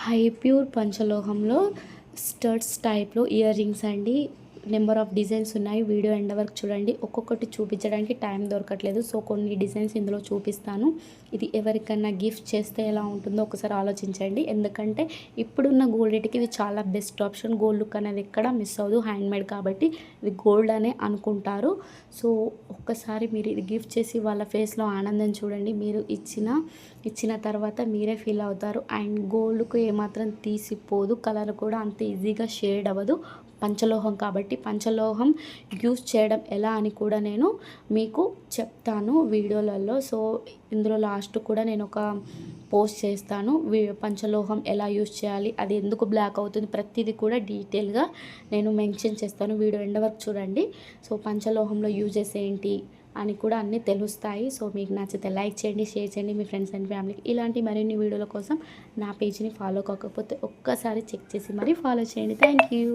High pure పంచలోహంలో studs టైప్లో ear rings అండి. Number of designs ఉన్నాయి. వీడియో ఎండ్ వరకు చూడండి. ఒక్కొక్కటి చూపించడానికి టైం దొరకట్లేదు, సో కొన్ని డిజైన్స్ ఇందులో చూపిస్తాను. ఇది ఎవరికన్నా గిఫ్ట్ చేస్తే ఎలా ఉంటుందో ఒకసారి ఆలోచించండి. ఎందుకంటే ఇప్పుడున్న గోల్డ్ రేట్కి ఇది చాలా బెస్ట్ ఆప్షన్. గోల్డ్ లుక్ అనేది ఎక్కడ మిస్ అవ్వదు, హ్యాండ్మేడ్ కాబట్టి ఇది గోల్డ్ అనే అనుకుంటారు. సో ఒక్కసారి మీరు ఇది గిఫ్ట్ చేసి వాళ్ళ ఫేస్లో ఆనందం చూడండి. మీరు ఇచ్చిన తర్వాత మీరే ఫీల్ అవుతారు. అండ్ గోల్డ్కు ఏమాత్రం తీసిపోదు, కలర్ కూడా అంత ఈజీగా షేడ్ అవ్వదు. పంచలోహం కాబట్టి పంచలోహం యూస్ చేయడం ఎలా అని కూడా నేను మీకు చెప్తాను వీడియోలలో. సో ఇందులో లాస్ట్ కూడా నేను ఒక పోస్ట్ చేస్తాను. పంచలోహం ఎలా యూస్ చేయాలి, అది ఎందుకు బ్లాక్ అవుతుంది, ప్రతిదీ కూడా డీటెయిల్గా నేను మెన్షన్ చేస్తాను. వీడియో ఎండ్ వరకు చూడండి. సో పంచలోహంలో యూజెస్ ఏంటి అని కూడా అన్నీ తెలుస్తాయి. సో మీకు నచ్చితే లైక్ చేయండి, షేర్ చేయండి మీ ఫ్రెండ్స్ అండ్ ఫ్యామిలీకి. ఇలాంటి మరిన్ని వీడియోల కోసం నా పేజ్ని ఫాలో కాకపోతే ఒక్కసారి చెక్ చేసి మరీ ఫాలో చేయండి. Thank you.